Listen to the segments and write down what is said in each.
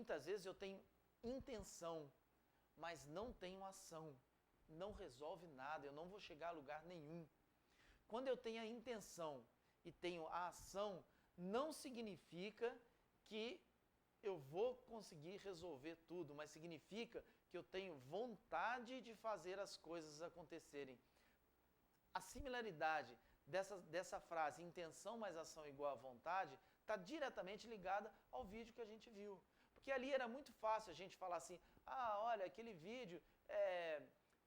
muitas vezes eu tenho intenção, mas não tenho ação. Não resolve nada, eu não vou chegar a lugar nenhum. Quando eu tenho a intenção e tenho a ação, não significa que eu vou conseguir resolver tudo, mas significa que eu tenho vontade de fazer as coisas acontecerem. A similaridade dessa frase, intenção mais ação igual a vontade, está diretamente ligada ao vídeo que a gente viu. Porque ali era muito fácil a gente falar assim, ah, olha, aquele vídeo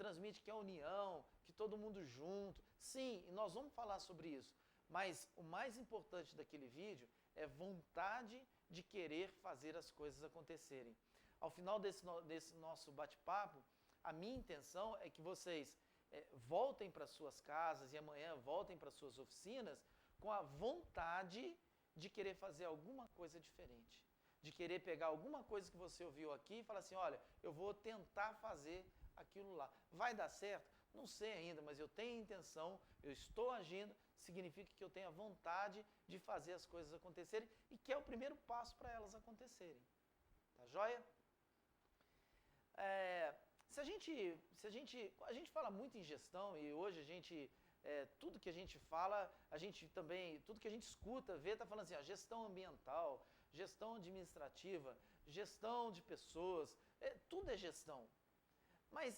transmite que é união, que todo mundo junto. Sim, e nós vamos falar sobre isso. Mas o mais importante daquele vídeo é vontade de querer fazer as coisas acontecerem. Ao final desse nosso bate-papo, a minha intenção é que vocês voltem para suas casas e amanhã voltem para suas oficinas com a vontade de querer fazer alguma coisa diferente. De querer pegar alguma coisa que você ouviu aqui e falar assim, olha, eu vou tentar fazer aquilo lá. Vai dar certo? Não sei ainda, mas eu tenho a intenção, eu estou agindo, significa que eu tenho a vontade de fazer as coisas acontecerem e que é o primeiro passo para elas acontecerem. Tá joia? A gente fala muito em gestão e hoje a gente, tudo que a gente fala, a gente também, tudo que a gente escuta, vê, está falando assim, ó, gestão ambiental, gestão administrativa, gestão de pessoas, tudo é gestão. Mas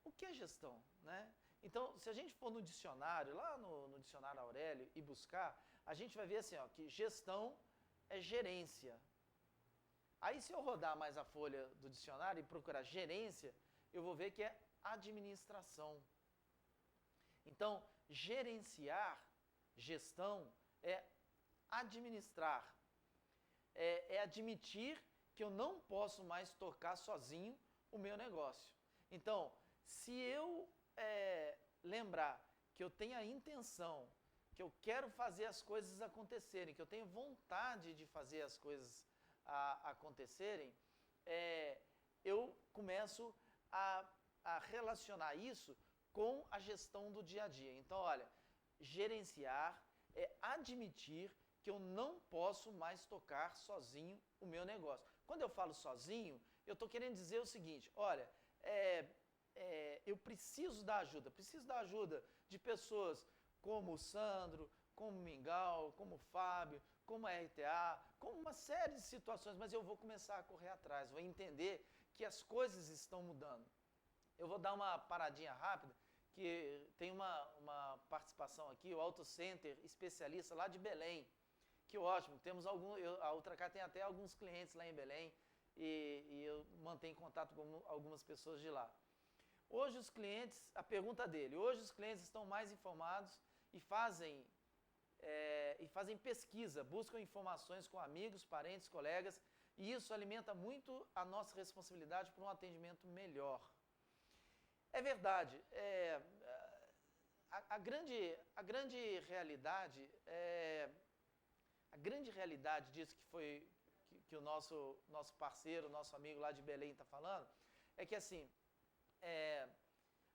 o que é gestão, né? Então, se a gente for no dicionário, lá no dicionário Aurélio e buscar, a gente vai ver assim, ó, que gestão é gerência. Aí se eu rodar mais a folha do dicionário e procurar gerência, eu vou ver que é administração. Então, gerenciar, gestão, é administrar. É admitir que eu não posso mais tocar sozinho o meu negócio. Então, se eu lembrar que eu tenho a intenção, que eu quero fazer as coisas acontecerem, que eu tenho vontade de fazer as coisas acontecerem, eu começo a relacionar isso com a gestão do dia a dia. Então, olha, gerenciar é admitir que eu não posso mais tocar sozinho o meu negócio. Quando eu falo sozinho, eu estou querendo dizer o seguinte, olha, eu preciso da ajuda de pessoas como o Sandro, como o Mingau, como o Fábio, como a RTA, como uma série de situações, mas eu vou começar a correr atrás, vou entender que as coisas estão mudando. Eu vou dar uma paradinha rápida, que tem uma participação aqui, o Auto Center, especialista lá de Belém. Que ótimo, temos a Ultracar tem até alguns clientes lá em Belém e eu mantenho contato com algumas pessoas de lá. Hoje os clientes, a pergunta dele, hoje os clientes estão mais informados e fazem pesquisa, buscam informações com amigos, parentes, colegas, e isso alimenta muito a nossa responsabilidade por um atendimento melhor. É verdade, a grande realidade disso que o nosso parceiro, nosso amigo lá de Belém está falando, é que assim,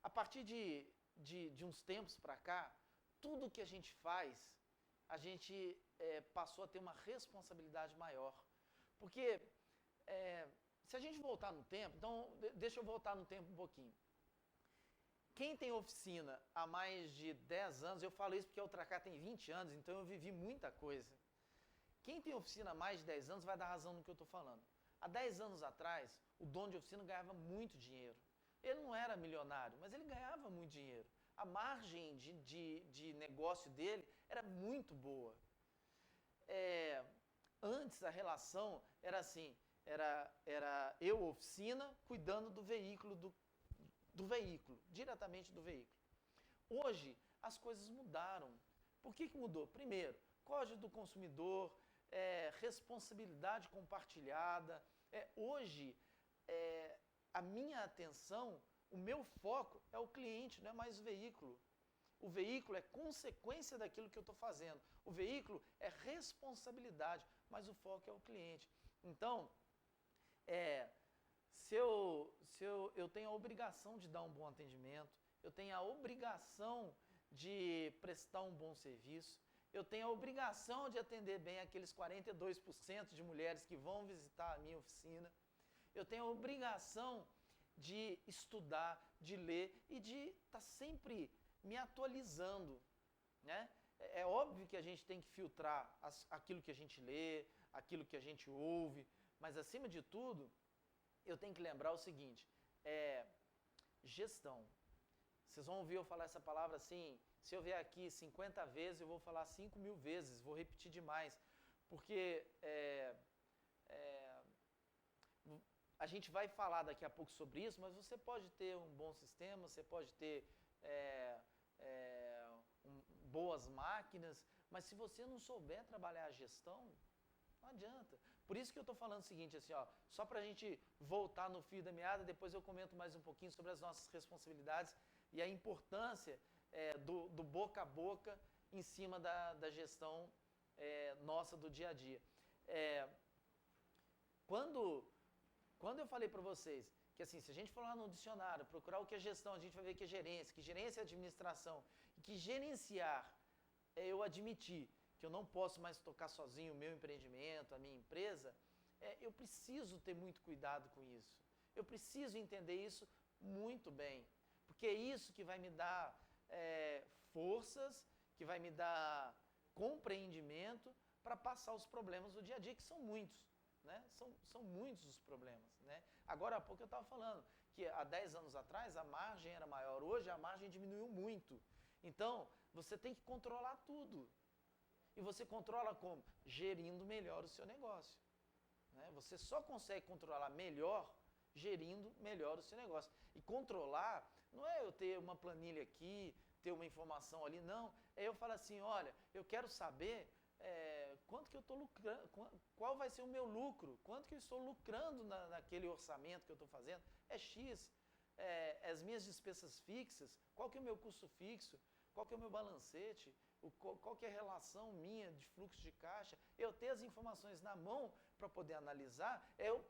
a partir de uns tempos para cá, tudo que a gente faz, a gente passou a ter uma responsabilidade maior. Porque se a gente voltar no tempo, então deixa eu voltar no tempo um pouquinho. Quem tem oficina há mais de 10 anos, eu falo isso porque a Ultracar tem 20 anos, então eu vivi muita coisa. Quem tem oficina há mais de 10 anos vai dar razão no que eu estou falando. Há 10 anos atrás, o dono de oficina ganhava muito dinheiro. Ele não era milionário, mas ele ganhava muito dinheiro. A margem de negócio dele era muito boa. Antes a relação era assim, era eu, oficina, cuidando do veículo, do veículo, diretamente do veículo. Hoje, as coisas mudaram. Por que mudou? Primeiro, Código do Consumidor, responsabilidade compartilhada. Hoje, a minha atenção, o meu foco é o cliente, não é mais o veículo. O veículo é consequência daquilo que eu estou fazendo. O veículo é responsabilidade, mas o foco é o cliente. Então, se eu tenho a obrigação de dar um bom atendimento, eu tenho a obrigação de prestar um bom serviço, eu tenho a obrigação de atender bem aqueles 42% de mulheres que vão visitar a minha oficina. Eu tenho a obrigação de estudar, de ler e de estar sempre me atualizando, né? É óbvio que a gente tem que filtrar aquilo que a gente lê, aquilo que a gente ouve, mas acima de tudo, eu tenho que lembrar o seguinte, gestão. Vocês vão ouvir eu falar essa palavra assim, se eu vier aqui 50 vezes, eu vou falar 5.000 vezes, vou repetir demais, porque a gente vai falar daqui a pouco sobre isso, mas você pode ter um bom sistema, você pode ter boas máquinas, mas se você não souber trabalhar a gestão, não adianta. Por isso que eu estou falando o seguinte, assim, ó, só para a gente voltar no fio da meada, depois eu comento mais um pouquinho sobre as nossas responsabilidades e a importância do boca a boca em cima da gestão nossa do dia a dia. Quando eu falei para vocês que assim, se a gente for lá no dicionário, procurar o que é gestão, a gente vai ver que gerência é administração, e que gerenciar é eu admitir que eu não posso mais tocar sozinho o meu empreendimento, a minha empresa, eu preciso ter muito cuidado com isso. Eu preciso entender isso muito bem, porque é isso que vai me dar forças, que vai me dar compreendimento para passar os problemas do dia a dia, que são muitos. Né? São muitos os problemas. Né? Agora há pouco eu estava falando que há 10 anos atrás a margem era maior, hoje a margem diminuiu muito. Então, você tem que controlar tudo. E você controla como? Gerindo melhor o seu negócio. Né? Você só consegue controlar melhor gerindo melhor o seu negócio. E controlar não é eu ter uma planilha aqui, ter uma informação ali, não. É eu falar assim, olha, eu quero saber quanto que eu estou lucrando, qual vai ser o meu lucro, quanto que eu estou lucrando naquele orçamento que eu estou fazendo, é X, as minhas despesas fixas, qual que é o meu custo fixo, qual que é o meu balancete, qual que é a relação minha de fluxo de caixa, eu ter as informações na mão para poder analisar,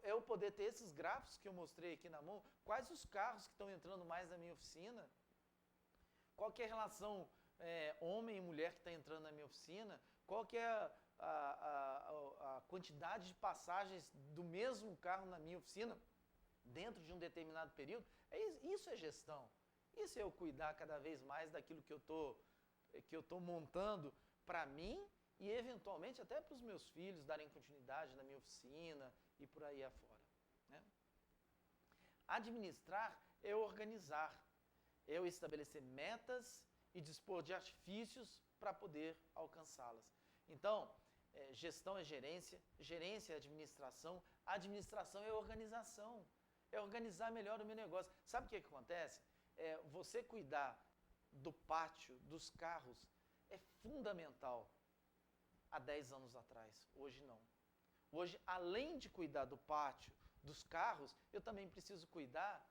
eu poder ter esses gráficos que eu mostrei aqui na mão, quais os carros que estão entrando mais na minha oficina, qual que é a relação homem e mulher que está entrando na minha oficina, qual que é a quantidade de passagens do mesmo carro na minha oficina dentro de um determinado período. Isso é gestão. Isso é eu cuidar cada vez mais daquilo que eu tô montando para mim e eventualmente até para os meus filhos darem continuidade na minha oficina e por aí afora. Né? Administrar é organizar, é eu estabelecer metas e dispor de artifícios para poder alcançá-las. Então, gestão é gerência, gerência é administração, administração é organização, é organizar melhor o meu negócio. Sabe o que acontece? Você cuidar do pátio, dos carros, é fundamental há 10 anos atrás, hoje não. Hoje, além de cuidar do pátio, dos carros, eu também preciso cuidar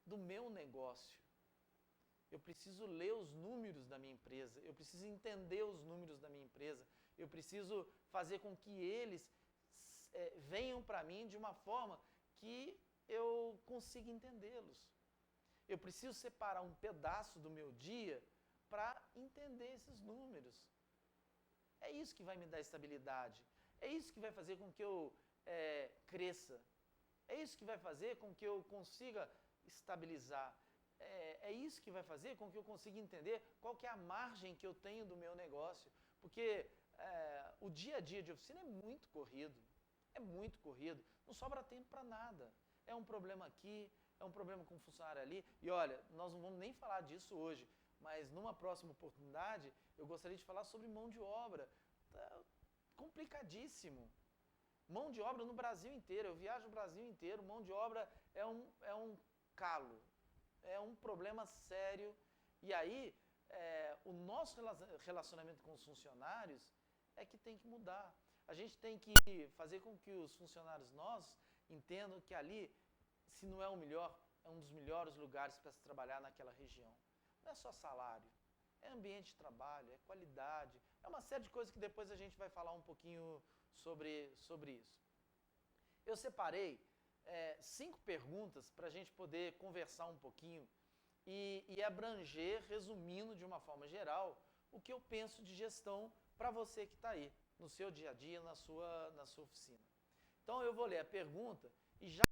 do meu negócio. Eu preciso ler os números da minha empresa, eu preciso entender os números da minha empresa, eu preciso fazer com que eles venham para mim de uma forma que eu consiga entendê-los. Eu preciso separar um pedaço do meu dia para entender esses números. É isso que vai me dar estabilidade, é isso que vai fazer com que eu cresça, é isso que vai fazer com que eu consiga estabilizar. É isso que vai fazer com que eu consiga entender qual que é a margem que eu tenho do meu negócio. Porque o dia a dia de oficina é muito corrido, não sobra tempo para nada. É um problema aqui, é um problema com um funcionário ali. E olha, nós não vamos nem falar disso hoje, mas numa próxima oportunidade eu gostaria de falar sobre mão de obra. Tá complicadíssimo. Mão de obra no Brasil inteiro, eu viajo o Brasil inteiro, mão de obra é um calo. É um problema sério. E aí, o nosso relacionamento com os funcionários é que tem que mudar. A gente tem que fazer com que os funcionários nossos entendam que ali, se não é o melhor, é um dos melhores lugares para se trabalhar naquela região. Não é só salário, é ambiente de trabalho, é qualidade, é uma série de coisas que depois a gente vai falar um pouquinho sobre isso. Eu separei 5 perguntas para a gente poder conversar um pouquinho e abranger, resumindo de uma forma geral, o que eu penso de gestão para você que está aí, no seu dia a dia, na sua oficina. Então eu vou ler a pergunta e já